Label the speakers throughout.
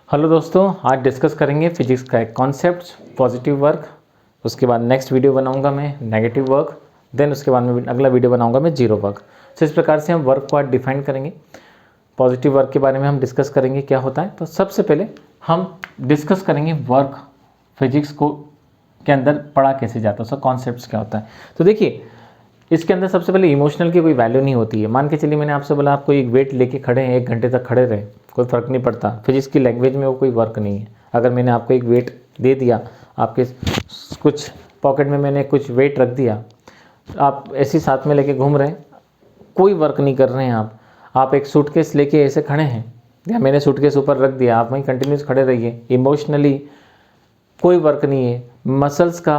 Speaker 1: Hello दोस्तों, आज discuss करेंगे फिजिक्स का एक कॉन्सेप्ट पॉजिटिव वर्क। उसके बाद नेक्स्ट वीडियो बनाऊंगा मैं नेगेटिव वर्क, देन उसके बाद में अगला वीडियो बनाऊंगा मैं जीरो वर्क। तो इस प्रकार से हम वर्क को आज डिफाइन करेंगे। पॉजिटिव वर्क के बारे में हम डिस्कस करेंगे क्या होता है। तो सबसे पहले हम डिस्कस करेंगे वर्क फिजिक्स को के अंदर पढ़ा कैसे जाता है, उसका कॉन्सेप्ट क्या होता है। तो देखिए, इसके अंदर सबसे पहले इमोशनल की कोई वैल्यू नहीं होती है। मान के चलिए मैंने आपसे बोला आप कोई एक वेट लेके खड़े हैं, 1 घंटे तक खड़े रहे, कोई फ़र्क नहीं पड़ता। फिजिक्स की लैंग्वेज में वो कोई वर्क नहीं है। अगर मैंने आपको एक वेट दे दिया, आपके कुछ पॉकेट में मैंने कुछ वेट रख दिया, आप ऐसे साथ में लेके घूम रहे हैं, कोई वर्क नहीं कर रहे हैं। आप एक सूटकेस लेके ऐसे खड़े हैं, या मैंने सूटकेस ऊपर रख दिया, आप वहीं कंटिन्यूस खड़े रहिए। इमोशनली कोई वर्क नहीं है। मसल्स का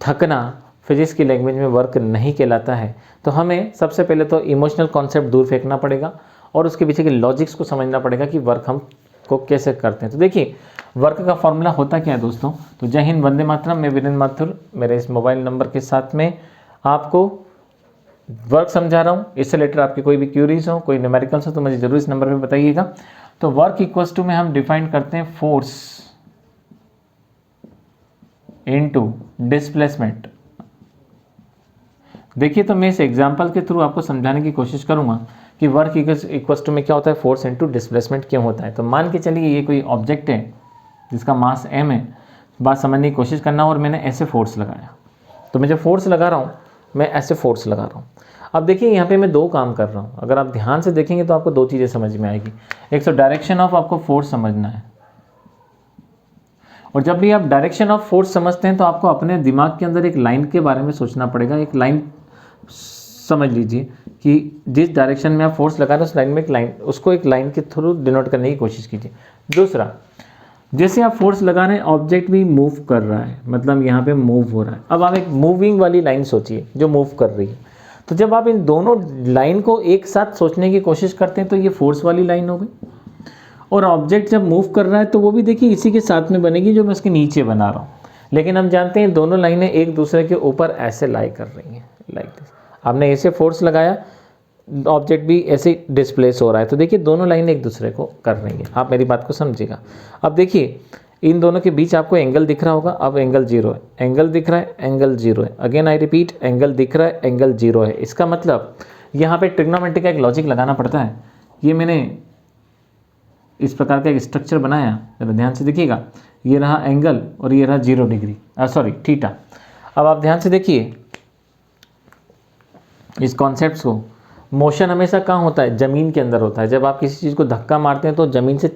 Speaker 1: थकना फिजिक्स की लैंग्वेज में वर्क नहीं कहलाता है। तो हमें सबसे पहले तो इमोशनल कॉन्सेप्ट दूर फेंकना पड़ेगा और उसके पीछे के लॉजिक्स को समझना पड़ेगा कि वर्क हम को कैसे करते हैं। तो देखिए, वर्क का फॉर्मूला होता क्या है दोस्तों। तो जय हिंद, वंदे मातरम। मैं वीरेंद्र माथुर मेरे इस मोबाइल नंबर के साथ में आपको वर्क समझा रहा हूँ। इससे रिलेटेड आपकी कोई भी क्यूरीज हो, कोई न्यूमेरिकल्स हो, तो मुझे जरूर इस नंबर पर बताइएगा। तो वर्क इक्वल्स टू में हम डिफाइन करते हैं फोर्स इनटू डिस्प्लेसमेंट। देखिए, तो मैं इस एग्जांपल के थ्रू आपको समझाने की कोशिश करूंगा कि वर्क इक्वल्स टू में क्या होता है, फोर्स इनटू डिस्प्लेसमेंट क्यों होता है। तो मान के चलिए ये कोई ऑब्जेक्ट है जिसका मास m है। बात समझने की कोशिश करना। और मैंने ऐसे फोर्स लगाया, तो मैं जब फोर्स लगा रहा हूँ, मैं ऐसे फोर्स लगा रहा हूँ। अब देखिए, यहाँ पे मैं दो काम कर रहा हूँ। अगर आप ध्यान से देखेंगे तो आपको दो चीज़ें समझ में आएगी। एक तो डायरेक्शन ऑफ आपको फोर्स समझना है, और जब भी आप डायरेक्शन ऑफ फोर्स समझते हैं तो आपको अपने दिमाग के अंदर एक लाइन के बारे में सोचना पड़ेगा। एक लाइन समझ लीजिए कि जिस डायरेक्शन में आप फोर्स लगा रहे हैं उस लाइन में एक लाइन, उसको एक लाइन के थ्रू डिनोट करने की कोशिश कीजिए। दूसरा, जैसे आप फोर्स लगा रहे हैं, ऑब्जेक्ट भी मूव कर रहा है, मतलब यहाँ पे मूव हो रहा है। अब आप एक मूविंग वाली लाइन सोचिए जो मूव कर रही है। तो जब आप इन दोनों लाइन को एक साथ सोचने की कोशिश करते हैं तो ये फोर्स वाली लाइन हो गई। और ऑब्जेक्ट जब मूव कर रहा है तो वो भी देखिए इसी के साथ में बनेगी जो मैं उसके नीचे बना रहा हूँ। लेकिन हम जानते हैं दोनों लाइनें एक दूसरे के ऊपर ऐसे लाई कर रही हैं, लाइक दिस। आपने ऐसे फोर्स लगाया, ऑब्जेक्ट भी ऐसे डिस्प्लेस हो रहा है। तो देखिए, दोनों लाइनें एक दूसरे को कर रही हैं। आप मेरी बात को समझिएगा। अब देखिए, इन दोनों के बीच आपको एंगल दिख रहा होगा। अब एंगल जीरो है, एंगल दिख रहा है, एंगल जीरो है। अगेन आई रिपीट, एंगल दिख रहा है, एंगल जीरो है। इसका मतलब यहाँ पे ट्रिग्नोमेट्री का एक लॉजिक लगाना पड़ता है। ये मैंने इस प्रकार का एक स्ट्रक्चर बनाया, जरा ध्यान से देखिएगा। ये रहा एंगल और ये रहा 0 डिग्री, सॉरी थीटा। अब आप ध्यान से देखिए इस कॉन्सेप्ट को। मोशन हमेशा कहाँ होता है, ज़मीन के अंदर होता है। जब आप किसी चीज़ को धक्का मारते हैं तो ज़मीन से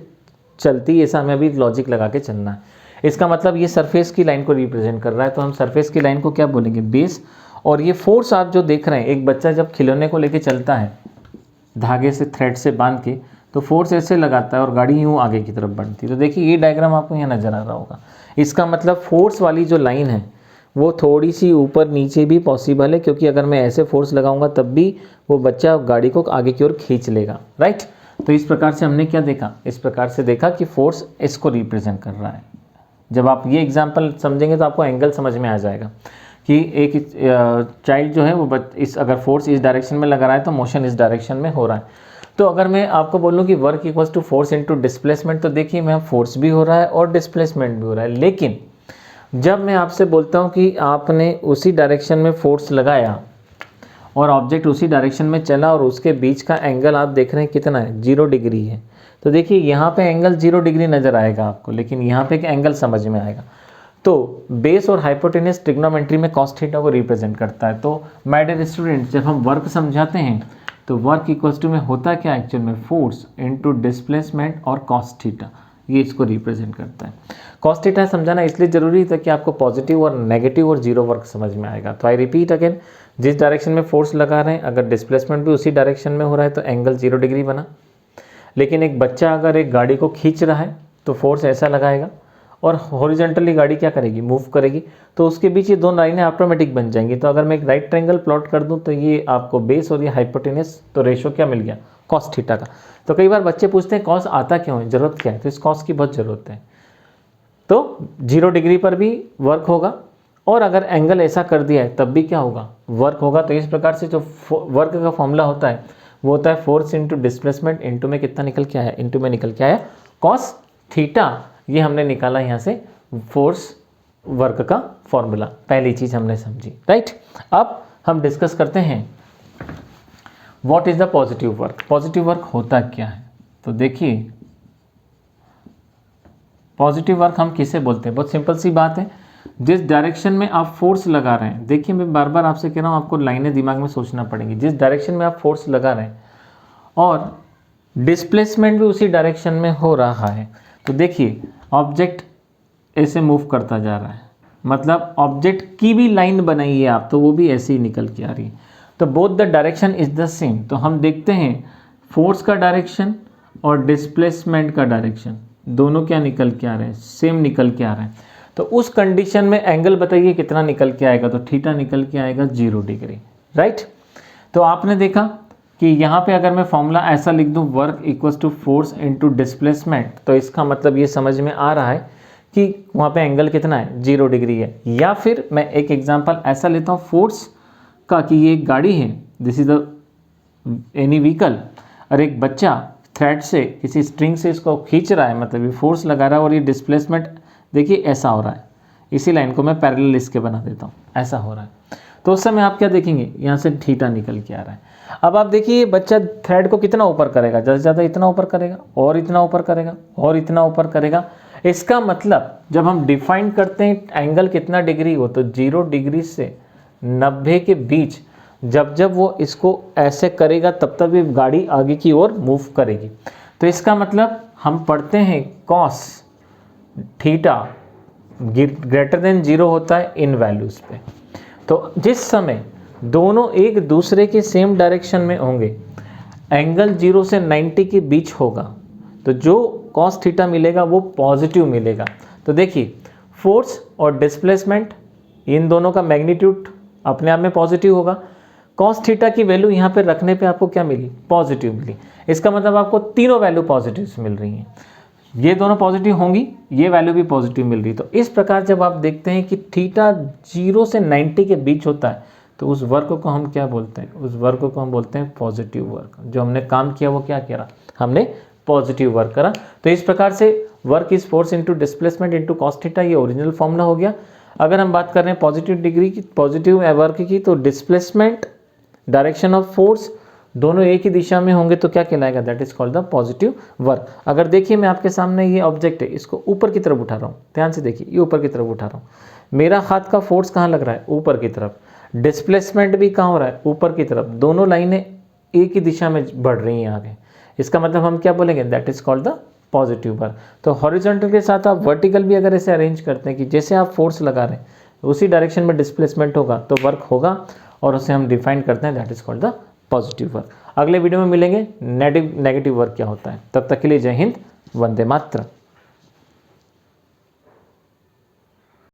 Speaker 1: चलती है, ऐसा हमें अभी लॉजिक लगा के चलना है। इसका मतलब ये सरफेस की लाइन को रिप्रेजेंट कर रहा है। तो हम सरफेस की लाइन को क्या बोलेंगे, बेस। और ये फोर्स आप जो देख रहे हैं, एक बच्चा जब खिलौने को लेके चलता है धागे से, थ्रेड से बांध के, तो फोर्स ऐसे लगाता है और गाड़ी यूँ आगे की तरफ बढ़ती है। तो देखिए, ये डायग्राम आपको यहाँ नज़र आ रहा होगा। इसका मतलब फोर्स वाली जो लाइन है वो थोड़ी सी ऊपर नीचे भी पॉसिबल है, क्योंकि अगर मैं ऐसे फोर्स लगाऊंगा तब भी वो बच्चा गाड़ी को आगे की ओर खींच लेगा, राइट। तो इस प्रकार से हमने क्या देखा, इस प्रकार से देखा कि फोर्स इसको रिप्रेजेंट कर रहा है। जब आप ये एग्जाम्पल समझेंगे तो आपको एंगल समझ में आ जाएगा कि एक चाइल्ड जो है वो अगर फोर्स इस डायरेक्शन में लगा रहा है तो मोशन इस डायरेक्शन में हो रहा है। तो अगर मैं आपको बोलूँ कि work equals to force into displacement, तो देखिए मैं फोर्स भी हो रहा है और डिस्प्लेसमेंट भी हो रहा है। लेकिन जब मैं आपसे बोलता हूँ कि आपने उसी डायरेक्शन में फोर्स लगाया और ऑब्जेक्ट उसी डायरेक्शन में चला और उसके बीच का एंगल आप देख रहे हैं कितना है, 0 डिग्री है। तो देखिए, यहाँ पे एंगल 0 डिग्री नज़र आएगा आपको, लेकिन यहाँ पे एक एंगल समझ में आएगा। तो बेस और हाइपोटेनस ट्रिग्नोमेट्री में कॉस थीटा को रिप्रेजेंट करता है। तो माय डियर स्टूडेंट, जब हम वर्क समझाते हैं तो वर्क इक्वल्स टू में होता क्या एक्चुअल में, फोर्स इनटू डिस्प्लेसमेंट और कॉस थीटा, ये इसको रिप्रेजेंट करता है। कॉस थीटा समझाना इसलिए ज़रूरी था कि आपको पॉजिटिव और नेगेटिव और जीरो वर्क समझ में आएगा। तो आई रिपीट अगेन, जिस डायरेक्शन में फोर्स लगा रहे हैं अगर डिस्प्लेसमेंट भी उसी डायरेक्शन में हो रहा है तो एंगल 0 डिग्री बना। लेकिन एक बच्चा अगर एक गाड़ी को खींच रहा है तो फोर्स ऐसा लगाएगा और हॉरिजॉन्टली गाड़ी क्या करेगी, मूव करेगी। तो उसके बीच ये दो लाइनें ऑटोमेटिक बन जाएंगी। तो अगर मैं एक राइट ट्रायंगल प्लॉट कर दूं तो ये आपको बेस और ये हाइपोटेनस, तो रेशो क्या मिल गया, कॉस थीटा का। तो कई बार बच्चे पूछते हैं कॉस आता क्यों है, ज़रूरत क्या है। तो इस कॉस की बहुत ज़रूरत है। तो 0 डिग्री पर भी वर्क होगा और अगर एंगल ऐसा कर दिया है तब भी क्या होगा, वर्क होगा। तो इस प्रकार से जो वर्क का फॉर्मूला होता है वो होता है फोर्स इंटू डिस्प्लेसमेंट, इंटू में कितना निकल के आया, इंटू में निकल के आया कॉस थीटा, ये हमने निकाला यहाँ से फोर्स वर्क का फॉर्मूला, पहली चीज़ हमने समझी, राइट। अब हम डिस्कस करते हैं what is the positive work. Positive work होता क्या है? तो देखिए, पॉजिटिव वर्क हम किसे बोलते हैं? बहुत सिंपल सी बात है, जिस डायरेक्शन में आप फोर्स लगा रहे हैं, देखिए मैं बार बार आपसे कह रहा हूँ, आपको लाइनें दिमाग में सोचना पड़ेंगी। जिस डायरेक्शन में आप फोर्स लगा रहे हैं और डिस्प्लेसमेंट भी उसी डायरेक्शन में हो रहा है, तो देखिए ऑब्जेक्ट ऐसे मूव करता जा रहा है, मतलब ऑब्जेक्ट की भी लाइन बनाइए आप तो वो भी ऐसे ही निकल के आ रही है, तो both the direction is the same. तो हम देखते हैं फोर्स का डायरेक्शन और डिस्प्लेसमेंट का डायरेक्शन दोनों क्या निकल के आ रहे हैं? सेम निकल के आ रहे हैं। तो उस कंडीशन में एंगल बताइए कितना निकल के आएगा? तो थीटा निकल के आएगा 0 डिग्री, राइट। तो आपने देखा कि यहाँ पे अगर मैं फॉर्मूला ऐसा लिख दूँ, work equals to force into displacement, तो इसका मतलब ये समझ में आ रहा है कि वहाँ पे एंगल कितना है? 0 डिग्री है। या फिर मैं एक एग्जांपल ऐसा लेता हूँ फोर्स का कि ये एक गाड़ी है, this is the any vehicle, और एक बच्चा थ्रेड से किसी स्ट्रिंग से इसको खींच रहा है, मतलब ये फोर्स लगा रहा है, और ये डिस्प्लेसमेंट देखिए ऐसा हो रहा है। इसी लाइन को मैं पैरेलल इसके बना देता हूँ, ऐसा हो रहा है। तो उस समय आप क्या देखेंगे? यहाँ से थीटा निकल के आ रहा है। अब आप देखिए ये बच्चा थ्रेड को कितना ऊपर करेगा? ज़्यादा से ज़्यादा इतना ऊपर करेगा, और इतना ऊपर करेगा, और इतना ऊपर करेगा। इसका मतलब जब हम डिफाइन करते हैं एंगल कितना डिग्री हो, तो 0 डिग्री से 90 के बीच जब जब वो इसको ऐसे करेगा तब तब ये गाड़ी आगे की ओर मूव करेगी। तो इसका मतलब हम पढ़ते हैं कॉस थीटा ग्रेटर देन 0 होता है इन वैल्यूज़ पे। तो जिस समय दोनों एक दूसरे के सेम डायरेक्शन में होंगे, एंगल 0 से 90 के बीच होगा, तो जो कॉस थीटा मिलेगा वो पॉजिटिव मिलेगा। तो देखिए फोर्स और डिस्प्लेसमेंट, इन दोनों का मैग्नीट्यूड अपने आप में पॉजिटिव होगा। कॉस थीटा की वैल्यू यहाँ पे रखने पे आपको क्या मिली? पॉजिटिव मिली। इसका मतलब आपको तीनों वैल्यू पॉजिटिव मिल रही हैं। ये दोनों पॉजिटिव होंगी, ये वैल्यू भी पॉजिटिव मिल रही। तो इस प्रकार जब आप देखते हैं कि थीटा 0 से 90 के बीच होता है, तो उस वर्क को हम क्या बोलते हैं? उस वर्क को हम बोलते हैं पॉजिटिव वर्क। जो हमने काम किया वो क्या किया? हमने पॉजिटिव वर्क करा। तो इस प्रकार से work is force into displacement into cos theta, ये ओरिजिनल फॉर्मूला हो गया। अगर हम बात कर रहे हैं पॉजिटिव डिग्री की, पॉजिटिव वर्क की, तो डिस्प्लेसमेंट, डायरेक्शन ऑफ फोर्स दोनों एक ही दिशा में होंगे तो क्या कहलाएगा? That is called the positive work. अगर देखिए मैं आपके सामने ये ऑब्जेक्ट है, इसको ऊपर की तरफ उठा रहा हूँ, ध्यान से देखिए, ये ऊपर की तरफ उठा रहा हूँ, मेरा हाथ का फोर्स कहाँ लग रहा है? ऊपर की तरफ। डिस्प्लेसमेंट भी कहाँ हो रहा है? ऊपर की तरफ। दोनों लाइनें एक ही दिशा में बढ़ रही हैं आगे। इसका मतलब हम क्या बोलेंगे? That is called the positive work. तो हॉरिजॉन्टल के साथ आप वर्टिकल भी अगर ऐसे अरेंज करते हैं कि जैसे आप फोर्स लगा रहे हैं उसी डायरेक्शन में डिस्प्लेसमेंट होगा, तो वर्क होगा, और उसे हम डिफाइन करते हैं, that is called the positive work. अगले वीडियो में मिलेंगे नेगेटिव वर्क क्या होता है। तब तक के लिए जय हिंद, वंदे मातरम।